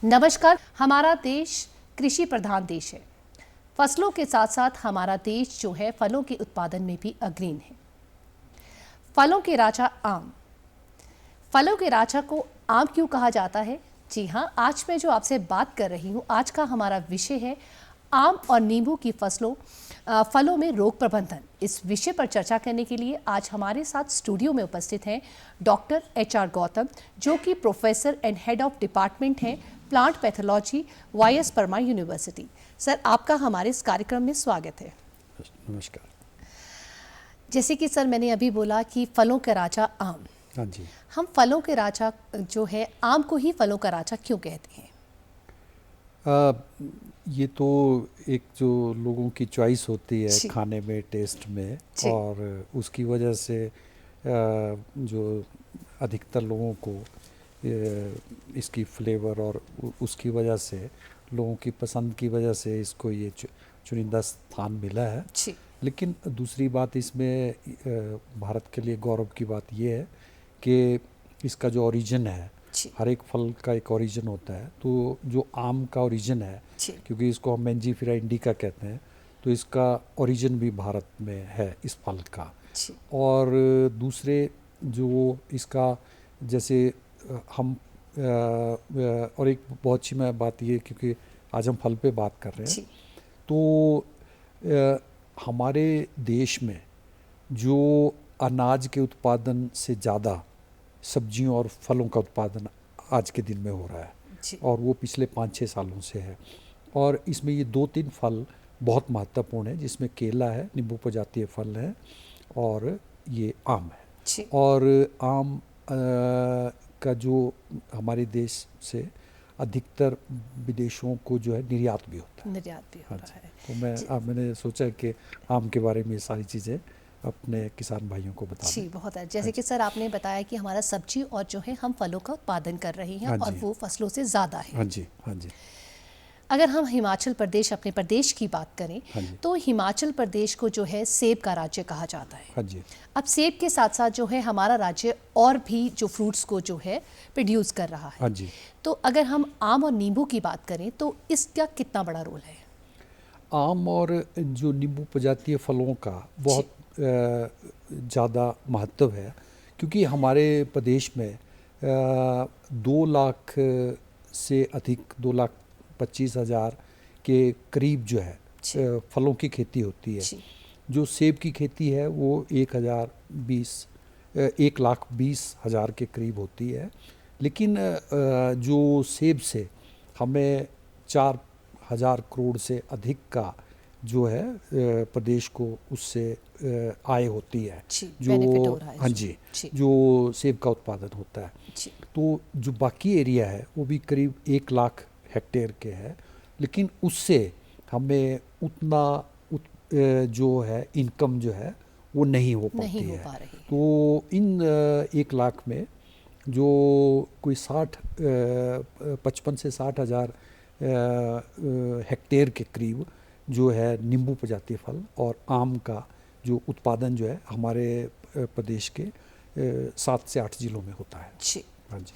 नमस्कार। हमारा देश कृषि प्रधान देश है। फसलों के साथ साथ हमारा देश जो है फलों के उत्पादन में भी अग्रणी है। फलों के राजा आम। फलों के राजा को आम क्यों कहा जाता है? जी हाँ, आज मैं जो आपसे बात कर रही हूँ, आज का हमारा विषय है आम और नींबू की फलों में रोग प्रबंधन। इस विषय पर चर्चा करने के लिए आज हमारे साथ स्टूडियो में उपस्थित हैं डॉक्टर HR गौतम, जो कि professor and head of department हैं plant pathology, YS Parmar university. Sir, आपका हमारे इस कार्यक्रम में स्वागत है। नमस्कार। जैसे कि सर मैंने अभी बोला कि फलों का राजा आम। हाँ जी। हम फलों के राजा जो है आम को ही फलों का राजा क्यों कहते हैं? ये तो एक जो लोगों की चॉइस होती है खाने में, टेस्ट में, और उसकी वजह से जो अधिकतर लोगों को इसकी फ्लेवर और उसकी वजह से, लोगों की पसंद की वजह से इसको ये चुनिंदा स्थान मिला है। लेकिन दूसरी बात इसमें भारत के लिए गौरव की बात ये है कि इसका जो ओरिजिन है, हर एक फल का एक ओरिजिन होता है। तो जो आम का ओरिजिन है, क्योंकि इसको हम मैंजीफेरा इंडिका कहते हैं, तो इसका ओरिजिन भी भारत में है इस फल का। और दूसरे जो इसका, जैसे हम और एक बहुत अच्छी मैं बात ये, क्योंकि आज हम फल पे बात कर रहे हैं, तो हमारे देश में जो अनाज के उत्पादन से ज़्यादा सब्जियों और फलों का उत्पादन आज के दिन में हो रहा है, और वो पिछले 5-6 सालों से है। और इसमें ये 2-3 फल बहुत महत्वपूर्ण है, जिसमें केला है, नींबू प्रजातीय फल है, और ये आम है। और आम का जो हमारे देश से अधिकतर विदेशों को जो है निर्यात भी होता है। निर्यात भी हो रहा है। तो मैंने सोचा कि आम के बारे में ये सारी चीज़ें अपने किसान भाइयों को बता दें। बहुत है। जैसे कि सर आपने बताया कि हमारा सब्जी और जो है हम फलों का उत्पादन कर रहे हैं, और वो फसलों से ज़्यादा है। हाँ जी, हाँ जी। अगर हम हिमाचल प्रदेश, अपने प्रदेश की बात करें, तो हिमाचल प्रदेश को जो है सेब का राज्य कहा जाता है। हाँ जी। अब सेब के साथ साथ जो है हमारा राज्य और भी जो फ्रूट्स को जो है प्रोड्यूस कर रहा है। हाँ जी। तो अगर हम आम और नींबू की बात करें तो इसका कितना बड़ा रोल है? आम और जो नींबू प्रजातीय फलों का बहुत ज़्यादा महत्व है, क्योंकि हमारे प्रदेश में 2 लाख से अधिक, 2,25,000 के करीब जो है फलों की खेती होती है। जो सेब की खेती है वो 1,20,000 के करीब होती है। लेकिन जो सेब से हमें 4,000 करोड़ से अधिक का जो है प्रदेश को उससे आय होती है, जो हाँ जी, जो सेब का उत्पादन होता है। तो जो बाकी एरिया है वो भी करीब 1 लाख हेक्टेयर के है, लेकिन उससे हमें उतना जो है इनकम जो है वो नहीं हो पाती है। तो इन 1 लाख में जो कोई 55 से 60 हज़ार हेक्टेयर के करीब जो है नींबू प्रजातीय फल और आम का जो उत्पादन जो है हमारे प्रदेश के 7 से 8 जिलों में होता है। हाँ जी।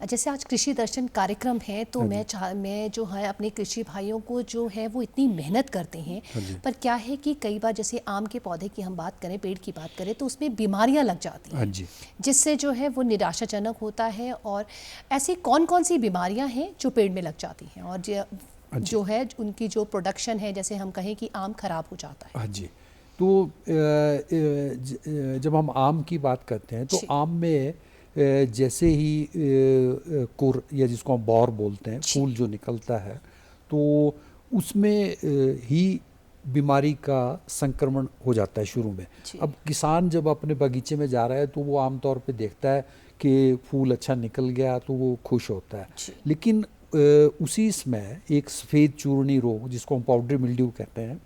जैसे आज कृषि दर्शन कार्यक्रम है, तो मैं जो है अपने कृषि भाइयों को जो है वो इतनी मेहनत करते हैं, पर क्या है कि कई बार जैसे आम के पौधे की हम बात करें, पेड़ की बात करें, तो उसमें बीमारियां लग जाती हैं, जिससे जो है वो निराशाजनक होता है। और ऐसी कौन कौन सी बीमारियां हैं जो पेड़ में लग जाती हैं और जो है उनकी जो प्रोडक्शन है, जैसे हम कहें कि आम खराब हो जाता है? हाँ जी। तो जब हम आम की बात करते हैं तो आम में जैसे ही कुर, या जिसको हम बौर बोलते हैं, फूल जो निकलता है, तो उसमें ही बीमारी का संक्रमण हो जाता है शुरू में। अब किसान जब अपने बगीचे में जा रहा है तो वो आमतौर पे देखता है कि फूल अच्छा निकल गया तो वो खुश होता है। लेकिन उसी समय एक सफ़ेद चूर्णी रोग, जिसको हम पाउडरी मिल्ड्यू कहते हैं,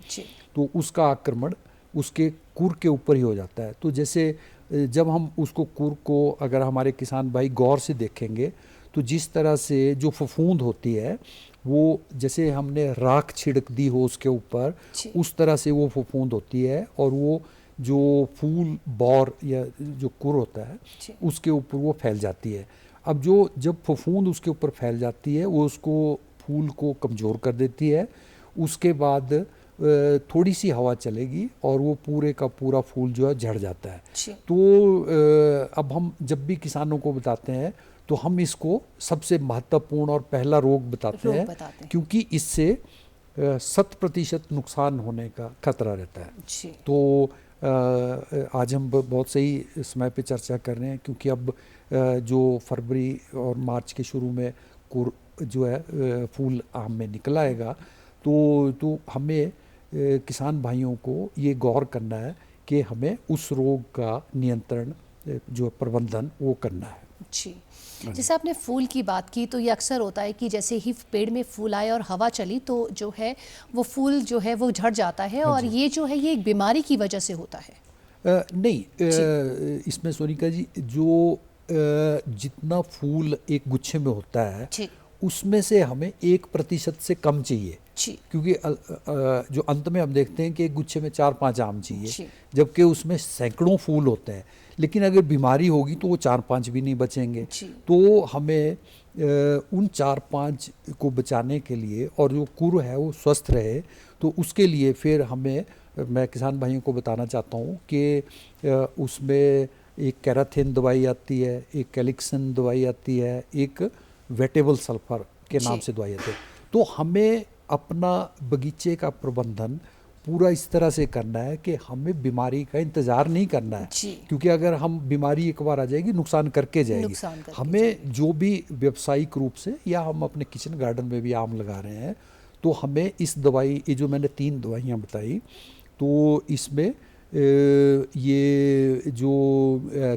तो उसका आक्रमण उसके कुर के ऊपर ही हो जाता है। तो जैसे जब हम उसको कुर को अगर हमारे किसान भाई गौर से देखेंगे, तो जिस तरह से जो फफूंद होती है वो जैसे हमने राख छिड़क दी हो उसके ऊपर, उस तरह से वो फफूंद होती है, और वो जो फूल बौर या जो कुर होता है उसके ऊपर वो फैल जाती है। अब जब फफूंद उसके ऊपर फैल जाती है वो उसको फूल को कमज़ोर कर देती है। उसके बाद थोड़ी सी हवा चलेगी और वो पूरे का पूरा फूल जो है झड़ जाता है। तो अब हम जब भी किसानों को बताते हैं तो हम इसको सबसे महत्वपूर्ण और पहला रोग बताते हैं, क्योंकि इससे 100% नुकसान होने का खतरा रहता है। तो आज हम बहुत सही समय पे चर्चा कर रहे हैं, क्योंकि अब जो फरवरी और मार्च के शुरू में जो है फूल आम में निकल आएगा, तो हमें किसान भाइयों को ये गौर करना है कि हमें उस रोग का नियंत्रण जो प्रबंधन वो करना है। जी, जैसे आपने फूल की बात की, तो ये अक्सर होता है कि जैसे ही पेड़ में फूल आए और हवा चली तो जो है वो फूल जो है वो झड़ जाता है, और ये जो है ये एक बीमारी की वजह से होता है। नहीं, इसमें सोनिका जी जो जितना फूल एक गुच्छे में होता है उसमें से हमें 1% से कम चाहिए, क्योंकि जो अंत में हम देखते हैं कि एक गुच्छे में 4-5 आम चाहिए, जबकि उसमें सैकड़ों फूल होते हैं। लेकिन अगर बीमारी होगी तो वो 4-5 भी नहीं बचेंगे। तो हमें उन 4-5 को बचाने के लिए और जो कुर है वो स्वस्थ रहे, तो उसके लिए फिर मैं किसान भाइयों को बताना चाहता हूँ कि उसमें एक कैराथिन दवाई आती है, एक कैलिक्सन दवाई आती है, एक वेटेबल सल्फर के नाम से दवाई आती है। तो हमें अपना बगीचे का प्रबंधन पूरा इस तरह से करना है कि हमें बीमारी का इंतज़ार नहीं करना है, क्योंकि अगर हम बीमारी एक बार आ जाएगी नुकसान करके जाएगी। हमें जो भी व्यावसायिक रूप से या हम अपने किचन गार्डन में भी आम लगा रहे हैं, तो हमें इस दवाई, ये जो मैंने 3 दवाइयाँ बताई, तो इसमें ये जो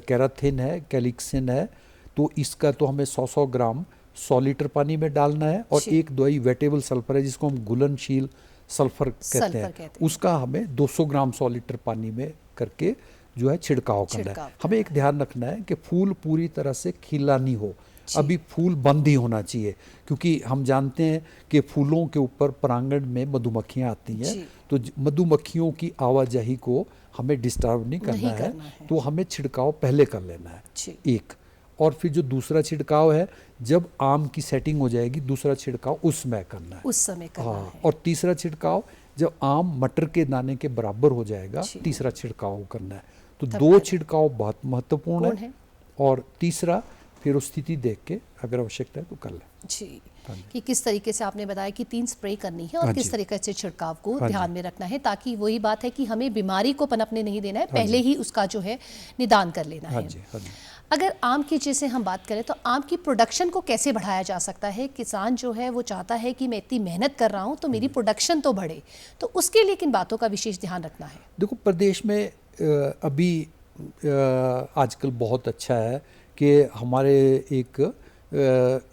कैराथिन है, कैलिक्सिन है, तो इसका तो हमें 100-100 ग्राम 100 लीटर पानी में डालना है। और एक दवाई वेटेबल सल्फर है जिसको हम घुलनशील सल्फर कहते हैं, उसका हमें 200 ग्राम 100 लीटर पानी में करके जो है छिड़काव करना है। हमें एक ध्यान रखना है कि फूल पूरी तरह से खिला नहीं हो, अभी फूल बंद ही होना चाहिए, क्योंकि हम जानते हैं कि फूलों के ऊपर परागण में मधुमक्खियाँ आती हैं, तो मधुमक्खियों की आवाजाही को हमें डिस्टर्ब नहीं करना है। तो हमें छिड़काव पहले कर लेना है एक, और फिर जो दूसरा छिड़काव है जब आम की सेटिंग हो जाएगी, दूसरा छिड़काव उस समय करना है, उस समय करना है। और तीसरा छिड़काव जब आम मटर के दाने के बराबर हो जाएगा, तीसरा छिड़काव करना है। तो 2 छिड़काव बहुत महत्वपूर्ण है, और तीसरा फिर उस स्थिति देख के अगर आवश्यकता है तो कर लें। जी, कि किस तरीके से आपने बताया कि 3 स्प्रे करनी है और किस तरीके से छिड़काव को ध्यान में रखना है, ताकि वही बात है कि हमें बीमारी को पनपने नहीं देना है, पहले ही उसका जो है निदान कर लेना है। अगर आम की जैसे हम बात करें तो आम की प्रोडक्शन को कैसे बढ़ाया जा सकता है? किसान जो है वो चाहता है कि मैं इतनी मेहनत कर रहा हूँ तो मेरी प्रोडक्शन तो बढ़े, तो उसके लिए किन बातों का विशेष ध्यान रखना है? देखो, प्रदेश में अभी आजकल बहुत अच्छा है कि हमारे एक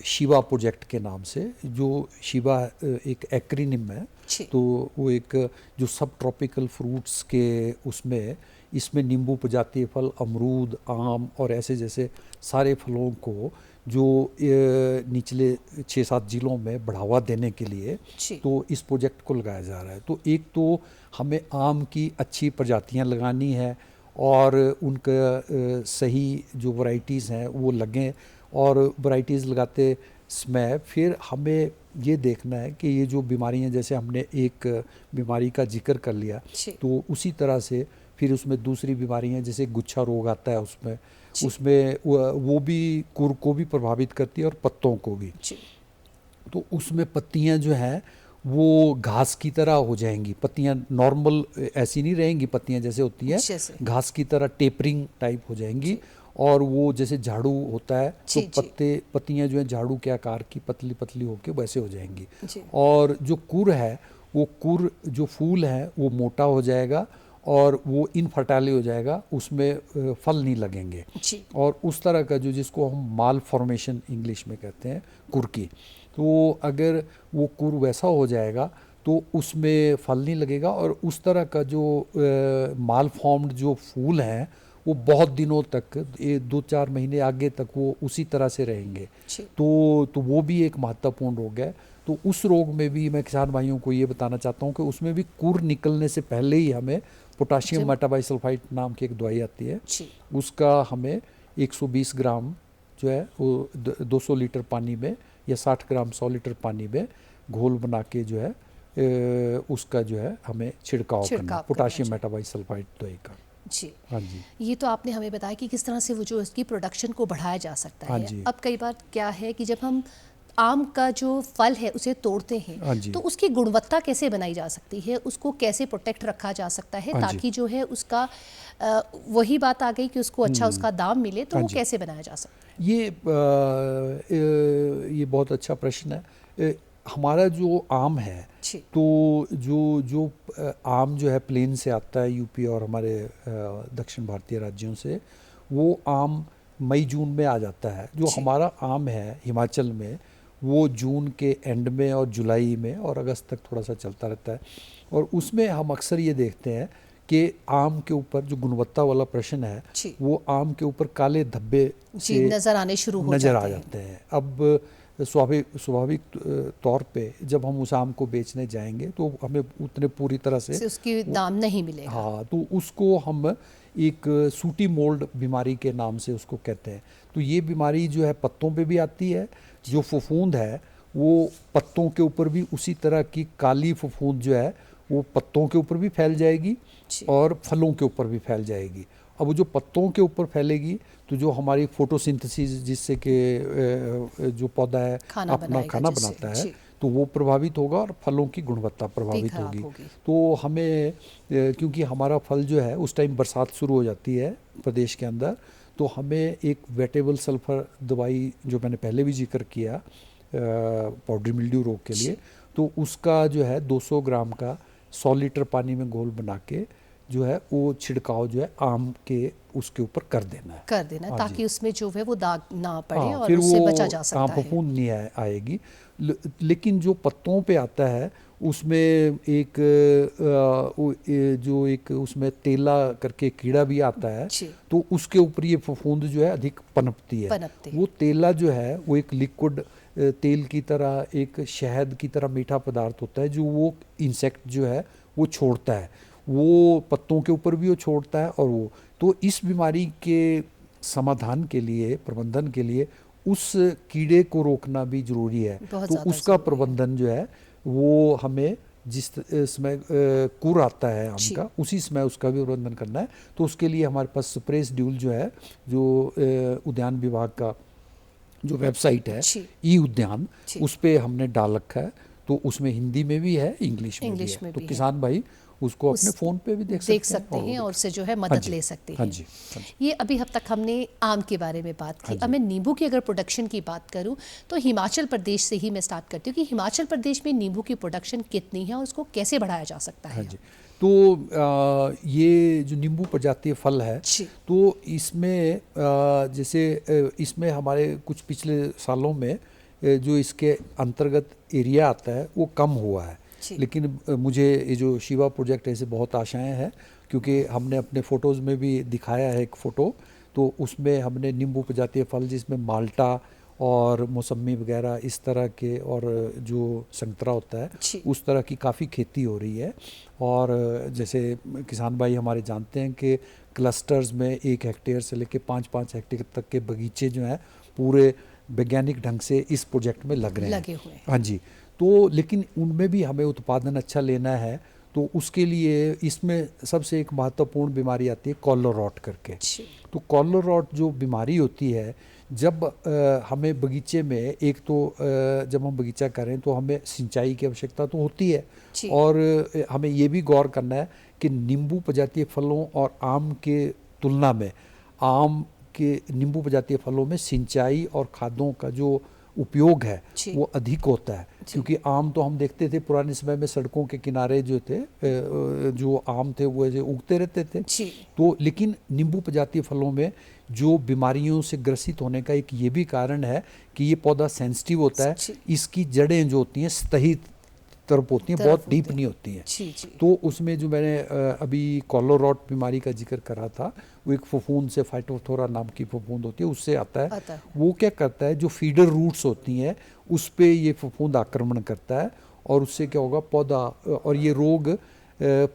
शिवा प्रोजेक्ट के नाम से, जो शिवा एक एक्रोनिम है, तो वो एक जो सब ट्रॉपिकल फ्रूट्स के इसमें नींबू प्रजातीय फल, अमरूद, आम और ऐसे जैसे सारे फलों को जो निचले 6-7 जिलों में बढ़ावा देने के लिए तो इस प्रोजेक्ट को लगाया जा रहा है। तो एक तो हमें आम की अच्छी प्रजातियां लगानी है और उनका सही जो वैरायटीज़ हैं वो लगें, और वैरायटीज़ लगाते समय फिर हमें ये देखना है कि ये जो बीमारियां, जैसे हमने एक बीमारी का जिक्र कर लिया, तो उसी तरह से फिर उसमें दूसरी बीमारियां जैसे गुच्छा रोग आता है, उसमें वो भी कुर को भी प्रभावित करती है और पत्तों को भी। तो उसमें पत्तियां जो हैं वो घास की तरह हो जाएंगी, पत्तियां नॉर्मल ऐसी नहीं रहेंगी, पत्तियां जैसे होती हैं घास की तरह टेपरिंग टाइप हो जाएंगी, और वो जैसे झाड़ू होता है तो पत्तियां जो है झाड़ू के आकार की पतली पतली होके वैसे हो जाएंगी। और जो कुर है, वो कुर जो फूल है वो मोटा हो जाएगा और वो इनफर्टाइल हो जाएगा, उसमें फल नहीं लगेंगे। और उस तरह का जो जिसको हम माल फॉर्मेशन इंग्लिश में कहते हैं कुर की, तो अगर वो कुर वैसा हो जाएगा तो उसमें फल नहीं लगेगा, और उस तरह का जो माल फॉर्म्ड जो फूल हैं वो बहुत दिनों तक, 2-4 महीने आगे तक वो उसी तरह से रहेंगे। तो वो भी एक महत्वपूर्ण रोग है। तो उस रोग में भी मैं किसान भाइयों को ये बताना चाहता हूँ कि उसमें भी कुर निकलने से पहले ही हमें पोटाशियम मेटाबाइसल्फाइड नाम की एक दवाई आती है, उसका हमें 120 ग्राम जो है वो 200 लीटर पानी में या 60 ग्राम 100 लीटर पानी में घोल बना के जो है उसका जो है हमें छिड़काव करना, पोटाशियम मेटाबाइसल्फाइड दवाई का। जी हाँ जी, ये तो आपने हमें बताया कि किस तरह से वो जो इसकी प्रोडक्शन को बढ़ाया जा सकता हाँ है। जी। अब कई बार क्या है कि जब हम आम का जो फल है उसे तोड़ते हाँ हैं जी। तो उसकी गुणवत्ता कैसे बनाई जा सकती है, उसको कैसे प्रोटेक्ट रखा जा सकता है हाँ जी। ताकि जो है उसका वही बात आ गई कि उसको अच्छा उसका दाम मिले, तो हाँ वो जी। कैसे बनाया जा सकता है? ये बहुत अच्छा प्रश्न है। हमारा जो आम है जी तो जो आम जो है प्लेन से आता है, यूपी और हमारे दक्षिण भारतीय राज्यों से, वो आम मई जून में आ जाता है। जो जी। हमारा आम है हिमाचल में वो जून के एंड में और जुलाई में और अगस्त तक थोड़ा सा चलता रहता है। और उसमें हम अक्सर ये देखते हैं कि आम के ऊपर जो गुणवत्ता वाला प्रश्न है जी वो आम के ऊपर काले धब्बे जी से नजर आने शुरू हो नज़र आ जाते हैं। जाते हैं। अब स्वाभाविक तौर पे जब हम उस आम को बेचने जाएंगे तो हमें उतने पूरी तरह से उसकी दाम नहीं मिलेगा। हाँ, तो उसको हम एक सूटी मोल्ड बीमारी के नाम से उसको कहते हैं। तो ये बीमारी जो है पत्तों पे भी आती है। जो फफूंद है वो पत्तों के ऊपर भी उसी तरह की काली फफूंद जो है वो पत्तों के ऊपर भी फैल जाएगी जी। और फलों के ऊपर भी फैल जाएगी। अब वो जो पत्तों के ऊपर फैलेगी तो जो हमारी फोटोसिंथेसिस जिससे कि जो पौधा है खाना अपना बनाएगा खाना जिससे, बनाता है जी। तो वो प्रभावित होगा और फलों की गुणवत्ता भी प्रभावित खराब होगी। होगी। तो हमें क्योंकि हमारा फल जो है उस टाइम बरसात शुरू हो जाती है प्रदेश के अंदर, तो हमें एक वेटेबल सल्फर दवाई जो मैंने पहले भी जिक्र किया पाउडरी मिल्ड्यू रोग के लिए, तो उसका जो है 200 ग्राम का 100 लीटर पानी में घोल बना के जो है वो छिड़काव जो है आम के उसके ऊपर कर देना है। हाँ ताकि जी। उसमें जो है वो दाग ना पड़े हाँ, और फिर उससे वो बचा जा सकता है। फफूंद नहीं आएगी। लेकिन जो पत्तों पे आता है उसमें एक जो एक उसमें तेला करके कीड़ा भी आता है, जी। तो उसके ऊपर ये फफूंद जो है अधिक पनपती है। पनपती है। वो तेला जो है वो एक लिक्विड तेल की तरह, एक शहद की तरह मीठा पदार्थ होता है जो वो इंसेक्ट जो है वो छोड़ता है। वो पत्तों के ऊपर भी वो छोड़ता है और वो तो इस बीमारी के समाधान के लिए, प्रबंधन के लिए उस कीड़े को रोकना भी जरूरी है। बहुत तो ज़्यादा उसका ज़रूरी है। प्रबंधन जो है वो हमें जिस समय कुर आता है आम जी। का उसी समय उसका भी प्रबंधन करना है। तो उसके लिए हमारे पास स्प्रेस ड्यूल जो है, जो उद्यान विभाग का जो वेबसाइट है जी। ई उद्यान, जी। उस पे हमने डाल रखा है। तो उसमें हिंदी में भी है, इंग्लिश में भी इंग्लिश है। में तो भी है। किसान भाई उसको अपने फ़ोन पे भी देख सकते हैं और उससे जो है हाँ मदद जी, ले सकते हाँ हैं। जी, हाँ जी। ये अभी अब तक हमने आम के बारे में बात की। हाँ जी। अब मैं नींबू की अगर प्रोडक्शन की बात करूं तो हिमाचल प्रदेश से ही मैं स्टार्ट करती हूँ कि हिमाचल प्रदेश में नींबू की प्रोडक्शन कितनी है और उसको कैसे बढ़ाया जा सकता है? हाँ जी। तो ये जो नींबू प्रजातीय फल है जी। तो इसमें जैसे इसमें हमारे कुछ पिछले सालों में जो इसके अंतर्गत एरिया आता है वो कम हुआ है। जी। लेकिन मुझे ये जो शिवा प्रोजेक्ट है इसे बहुत आशाएं हैं, क्योंकि हमने अपने फ़ोटोज़ में भी दिखाया है एक फ़ोटो। तो उसमें हमने नींबू प्रजातीय फल जिसमें माल्टा और मौसमी वगैरह इस तरह के और जो संतरा होता है जी। उस तरह की काफ़ी खेती हो रही है। और जैसे किसान भाई हमारे जानते हैं कि क्लस्टर्स में 1 हेक्टेयर से लेकर 5-5 हेक्टेयर तक के बगीचे जो हैं पूरे वैज्ञानिक ढंग से इस प्रोजेक्ट में लगे हुए हैं। हाँ जी। तो लेकिन उनमें भी हमें उत्पादन अच्छा लेना है, तो उसके लिए इसमें सबसे एक महत्वपूर्ण बीमारी आती है कॉलर रॉट करके। तो कॉलर रॉट जो बीमारी होती है, जब हमें बगीचे में एक तो जब हम बगीचा करें तो हमें सिंचाई की आवश्यकता तो होती है, और हमें ये भी गौर करना है कि नींबू प्रजातीय फलों और आम के तुलना में आम के नींबू प्रजातीय फलों में सिंचाई और खादों का जो उपयोग है वो अधिक होता है। क्योंकि आम तो हम देखते थे पुराने समय में सड़कों के किनारे जो थे जो आम थे वो ऐसे उगते रहते थे। तो लेकिन नींबू प्रजातीय फलों में जो बीमारियों से ग्रसित होने का एक ये भी कारण है कि ये पौधा सेंसिटिव होता है। इसकी जड़ें जो होती हैं सतही तरफ होती हैं, बहुत डीप नहीं होती हैं। तो उसमें जो मैंने अभी कॉलर रॉट बीमारी का जिक्र करा था, वो एक फफूंद से फाइटोथोरा नाम की फफूंद होती है, उससे आता है। वो क्या करता है, जो फीडर रूट्स होती हैं उस पे ये फफूंद आक्रमण करता है, और उससे क्या होगा पौधा, और ये रोग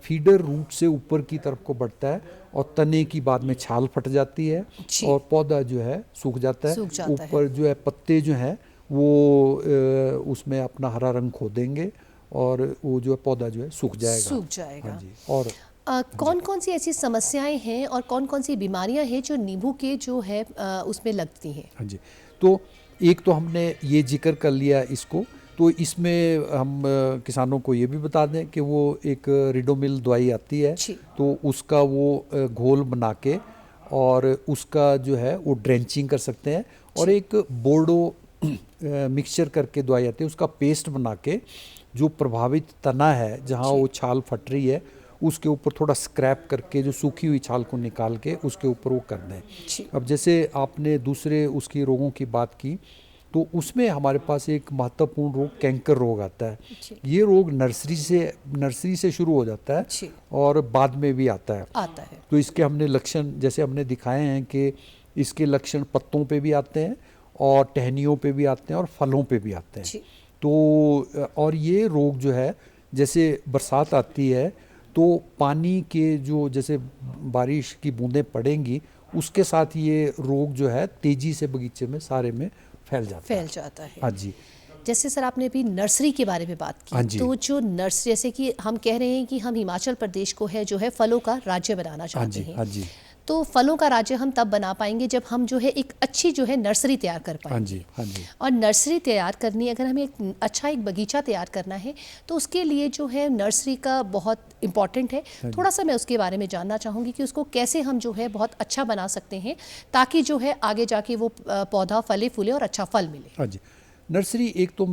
फीडर रूट से ऊपर की तरफ को बढ़ता है और तने की बाद में छाल फट जाती है जी। और पौधा जो है सूख जाता है। सूख जाता है। ऊपर जो है पत्ते जो हैं वो उसमें अपना हरा रंग खो देंगे और वो जो है पौधा जो है सूख जाएगा। सूख जाएगा। हाँ जी। और कौन कौन सी ऐसी समस्याएं हैं और कौन कौन सी बीमारियां हैं जो नींबू के जो है उसमें लगती हैं? हाँ जी। तो एक तो हमने ये जिक्र कर लिया इसको, तो इसमें हम किसानों को ये भी बता दें कि वो एक रिडोमिल दवाई आती है, जी। तो उसका वो घोल बना के और उसका जो है वो ड्रेंचिंग कर सकते हैं। और एक बोर्डो मिक्सचर करके दवाई आती है, उसका पेस्ट बना के जो प्रभावित तना है जहाँ वो छाल फट रही है उसके ऊपर थोड़ा स्क्रैप करके जो सूखी हुई छाल को निकाल के उसके ऊपर वो कर दें। अब जैसे आपने दूसरे उसकी रोगों की बात की, तो उसमें हमारे पास एक महत्वपूर्ण रोग कैंकर रोग आता है। ये रोग नर्सरी से शुरू हो जाता है और बाद में भी आता है। तो इसके हमने लक्षण जैसे हमने दिखाए हैं कि इसके लक्षण पत्तों पे भी आते हैं और टहनियों पे भी आते हैं और फलों पे भी आते हैं। तो और ये रोग जो है जैसे बरसात आती है तो पानी के जो जैसे बारिश की बूंदें पड़ेंगी उसके साथ ये रोग जो है तेजी से बगीचे में सारे में फैल जाता है। हाँ जी। जैसे सर आपने अभी नर्सरी के बारे में बात की, तो जो नर्सरी जैसे कि हम कह रहे हैं कि हम हिमाचल प्रदेश को है जो है फलों का राज्य बनाना चाहते हैं। हाँ जी। तो फलों का राज्य हम तब बना पाएंगे जब हम जो है एक अच्छी जो है नर्सरी तैयार कर पाएंगे। हाँ जी, हाँ जी। और नर्सरी तैयार करनी, अगर हमें एक बगीचा तैयार करना है तो उसके लिए जो है नर्सरी का बहुत इम्पॉर्टेंट है। थोड़ा सा मैं उसके बारे में जानना चाहूँगी कि उसको कैसे हम जो है बहुत अच्छा बना सकते हैं ताकि जो है आगे जाके वो पौधा फले फूले और अच्छा फल मिले। हाँ जी। नर्सरी एक तो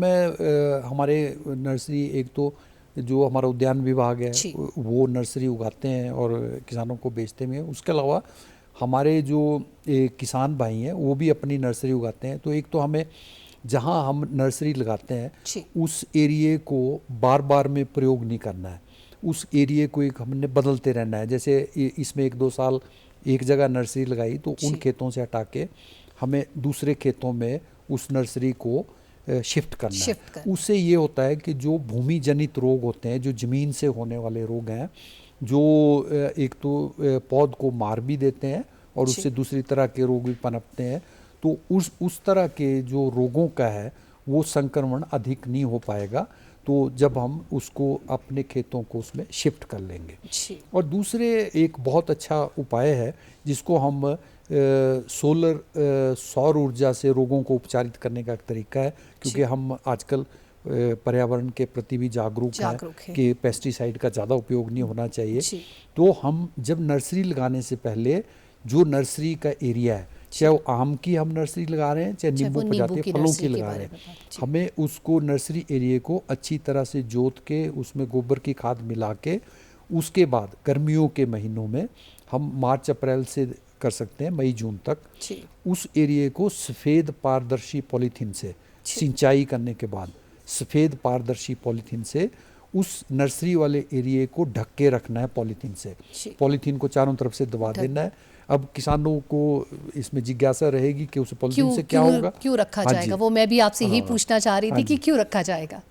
हमारे नर्सरी एक तो जो हमारा उद्यान विभाग है वो नर्सरी उगाते हैं और किसानों को बेचते भी हैं। उसके अलावा हमारे जो किसान भाई हैं वो भी अपनी नर्सरी उगाते हैं। तो एक तो हमें जहां हम नर्सरी लगाते हैं उस एरिए को बार बार में प्रयोग नहीं करना है, उस एरिए को एक हमने बदलते रहना है। जैसे इसमें 1-2 साल एक जगह नर्सरी लगाई तो उन खेतों से हटा के हमें दूसरे खेतों में उस नर्सरी को शिफ्ट करना है। उससे ये होता है कि जो भूमि जनित रोग होते हैं, जो ज़मीन से होने वाले रोग हैं, जो एक तो पौध को मार भी देते हैं और उससे दूसरी तरह के रोग भी पनपते हैं, तो उस तरह के जो रोगों का है वो संक्रमण अधिक नहीं हो पाएगा। तो जब हम उसको अपने खेतों को उसमें शिफ्ट कर लेंगे। और दूसरे एक बहुत अच्छा उपाय है जिसको हम सौर ऊर्जा से रोगों को उपचारित करने का एक तरीका है, क्योंकि हम आजकल पर्यावरण के प्रति भी जागरूक हैं कि पेस्टिसाइड का ज़्यादा उपयोग नहीं होना चाहिए। तो हम जब नर्सरी लगाने से पहले जो नर्सरी का एरिया है, चाहे वो आम की हम नर्सरी लगा रहे हैं चाहे नींबू प्रजाति फलों की लगा रहे हैं, हमें उसको नर्सरी एरिया को अच्छी तरह से जोत के उसमें गोबर की खाद मिला के उसके बाद गर्मियों के महीनों में हम मार्च अप्रैल से कर सकते हैं मई जून तक उस एरिया को सफ़ेद पारदर्शी पॉलीथीन से सिंचाई करने के बाद सफ़ेद पारदर्शी पॉलीथीन से उस नर्सरी वाले एरिया को ढक के रखना है पॉलीथीन से। पॉलीथीन को चारों तरफ से दबा देना है। अब किसानों को इसमें जिज्ञासा रहेगी कि उस पॉलीथीन से क्या होगा, क्यों रखा जाएगा, वो मैं भी आपसे यही पूछना चाह रही थी कि क्यों रखा जाएगा।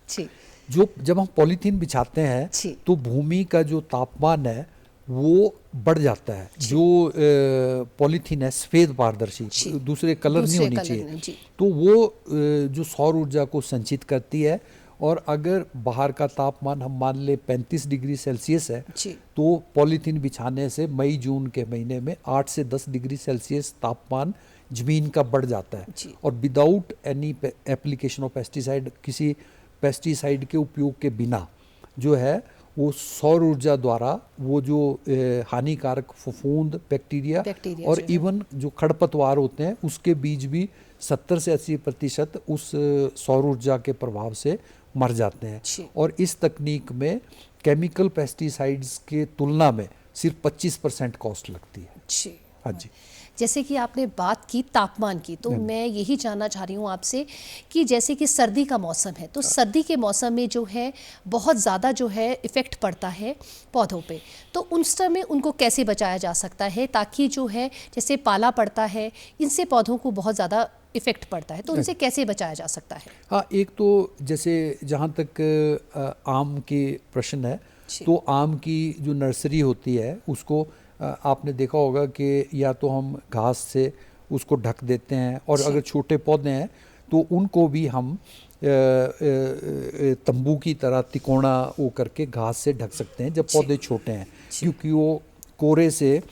जब हम पॉलीथीन बिछाते हैं तो भूमि का जो तापमान है वो बढ़ जाता है। जो पॉलीथीन है सफ़ेद पारदर्शी, दूसरे कलर नहीं होनी चाहिए, तो वो जो सौर ऊर्जा को संचित करती है। और अगर बाहर का तापमान हम मान ले 35 डिग्री सेल्सियस है तो पॉलीथीन बिछाने से मई जून के महीने में 8 से 10 डिग्री सेल्सियस तापमान ज़मीन का बढ़ जाता है। और without any application of pesticide, किसी पेस्टिसाइड के उपयोग के बिना जो है वो सौर ऊर्जा द्वारा वो जो हानिकारक फफूंद बैक्टीरिया और इवन जो खरपतवार होते हैं उसके बीज भी 70 से 80% उस सौर ऊर्जा के प्रभाव से मर जाते हैं। और इस तकनीक में केमिकल पेस्टिसाइड्स के तुलना में सिर्फ 25% कॉस्ट लगती है। हाँ जी। जैसे कि आपने बात की तापमान की, तो मैं यही जानना चाह रही हूँ आपसे कि जैसे कि सर्दी का मौसम है तो सर्दी के मौसम में जो है बहुत ज़्यादा जो है इफ़ेक्ट पड़ता है पौधों पे, तो उस समय उनको कैसे बचाया जा सकता है ताकि जो है जैसे पाला पड़ता है इनसे पौधों को बहुत ज़्यादा इफ़ेक्ट पड़ता है, तो उनसे कैसे बचाया जा सकता है? हाँ, एक तो जैसे जहाँ तक आम के प्रश्न है तो आम की जो नर्सरी होती है उसको आपने देखा होगा कि या तो हम घास से उसको ढक देते हैं, और अगर छोटे पौधे हैं तो उनको भी हम तंबू की तरह तिकोना वो करके घास से ढक सकते हैं जब पौधे छोटे हैं, क्योंकि वो कोरे से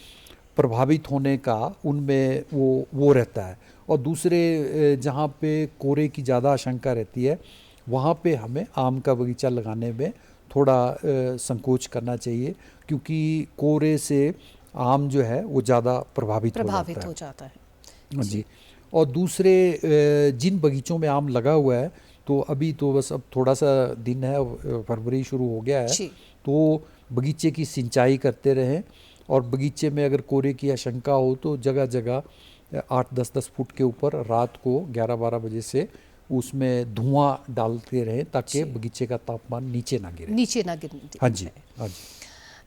प्रभावित होने का उनमें वो रहता है। और दूसरे जहाँ पे कोरे की ज़्यादा आशंका रहती है वहाँ पे हमें आम का बगीचा लगाने में थोड़ा संकोच करना चाहिए, क्योंकि कोरे से आम जो है वो ज़्यादा प्रभावित हो जाता है। जी। और दूसरे जिन बगीचों में आम लगा हुआ है, तो अभी तो बस अब थोड़ा सा दिन है, फरवरी शुरू हो गया है, तो बगीचे की सिंचाई करते रहें। और बगीचे में अगर कोरे की आशंका हो तो जगह जगह 8-10 फुट के ऊपर रात को 11-12 बजे से उसमें धुआं डालते रहें, ताकि बगीचे का तापमान नीचे ना गिरे। हाँ जी, हाँ जी।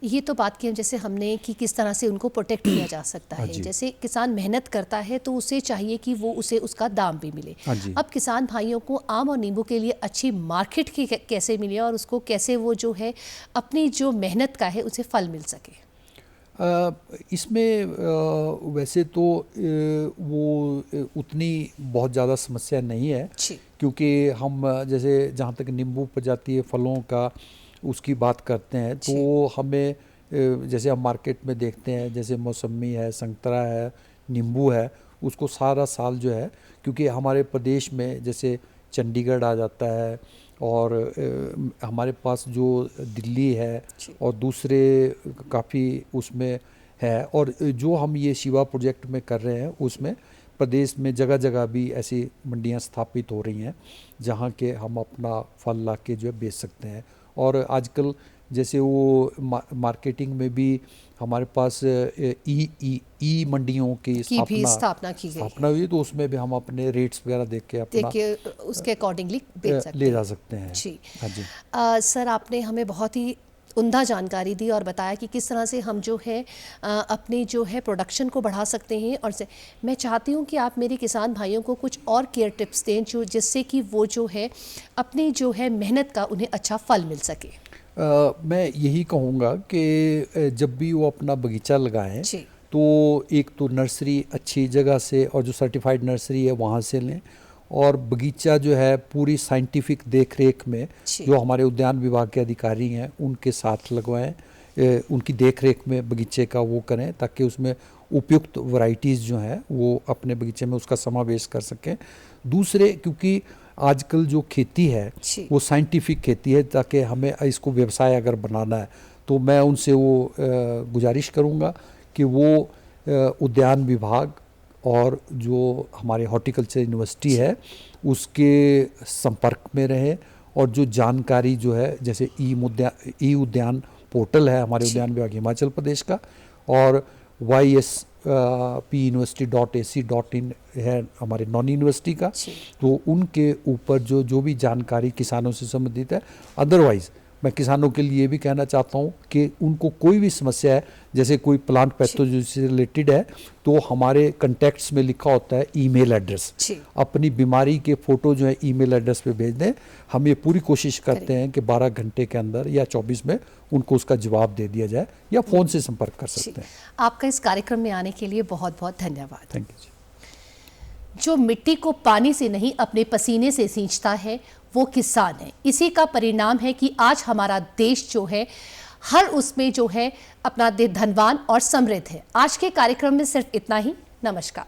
ये तो बात की हम, जैसे हमने कि किस तरह से उनको प्रोटेक्ट किया जा सकता है। जैसे किसान मेहनत करता है तो उसे चाहिए कि वो उसे उसका दाम भी मिले। अब किसान भाइयों को आम और नींबू के लिए अच्छी मार्केट की कैसे मिले, और उसको कैसे वो जो है अपनी जो मेहनत का है उसे फल मिल सके? इसमें वैसे तो वो उतनी बहुत ज़्यादा समस्या नहीं है, क्योंकि हम जैसे जहाँ तक नींबू प्रजातीय फलों का उसकी बात करते हैं, तो हमें जैसे हम मार्केट में देखते हैं, जैसे मौसमी है, संतरा है, नींबू है, उसको सारा साल जो है, क्योंकि हमारे प्रदेश में जैसे चंडीगढ़ आ जाता है, और हमारे पास जो दिल्ली है और दूसरे काफ़ी उसमें है, और जो हम ये शिवा प्रोजेक्ट में कर रहे हैं उसमें प्रदेश में जगह जगह भी ऐसी मंडियां स्थापित हो रही हैं जहां के हम अपना फल ला के जो है बेच सकते हैं। और आजकल जैसे वो मार्केटिंग में भी हमारे पास ई मंडियों की स्थापना हुई, तो उसमें भी हम अपने रेट्स वगैरह देख के उसके अकॉर्डिंगली ले जा सकते हैं। जी। हाँ जी। सर, आपने हमें बहुत ही उम्दा जानकारी दी और बताया कि किस तरह से हम जो है अपनी जो है प्रोडक्शन को बढ़ा सकते हैं। और मैं चाहती हूँ कि आप मेरे किसान भाइयों को कुछ और केयर टिप्स दें, जो जिससे कि वो जो है अपनी जो है मेहनत का उन्हें अच्छा फल मिल सके। मैं यही कहूँगा कि जब भी वो अपना बगीचा लगाएं तो एक तो नर्सरी अच्छी जगह से, और जो सर्टिफाइड नर्सरी है वहाँ से लें, और बगीचा जो है पूरी साइंटिफिक देख रेख में जो हमारे उद्यान विभाग के अधिकारी हैं उनके साथ लगवाएं, उनकी देख रेख में बगीचे का वो करें, ताकि उसमें उपयुक्त वैरायटीज़ जो हैं वो अपने बगीचे में उसका समावेश कर सकें। दूसरे, क्योंकि आजकल जो खेती है वो साइंटिफिक खेती है, ताकि हमें इसको व्यवसाय अगर बनाना है तो मैं उनसे वो गुजारिश करूँगा कि वो उद्यान विभाग और जो हमारे हॉर्टिकल्चर यूनिवर्सिटी है उसके संपर्क में रहे, और जो जानकारी जो है, जैसे ई उद्यान पोर्टल है हमारे उद्यान विभाग हिमाचल प्रदेश का, और yspuniversity.ac.in है हमारे नॉन यूनिवर्सिटी का, तो उनके ऊपर जो भी जानकारी किसानों से संबंधित है। अदरवाइज़ मैं किसानों के लिए भी कहना चाहता हूँ कि उनको कोई भी समस्या है, जैसे कोई प्लांट पैथोलॉजी से रिलेटेड है, तो हमारे कंटैक्ट्स में लिखा होता है ईमेल एड्रेस, अपनी बीमारी के फ़ोटो जो है ईमेल एड्रेस पे भेज दें। हम ये पूरी कोशिश करते हैं कि 12 घंटे के अंदर या 24 में उनको उसका जवाब दे दिया जाए, या फ़ोन से संपर्क कर सकते हैं। आपका इस कार्यक्रम में आने के लिए बहुत बहुत धन्यवाद। Thank you. जो मिट्टी को पानी से नहीं अपने पसीने से सींचता है वो किसान है। इसी का परिणाम है कि आज हमारा देश जो है हर उसमें जो है अपना धनवान और समृद्ध है। आज के कार्यक्रम में सिर्फ इतना ही। नमस्कार।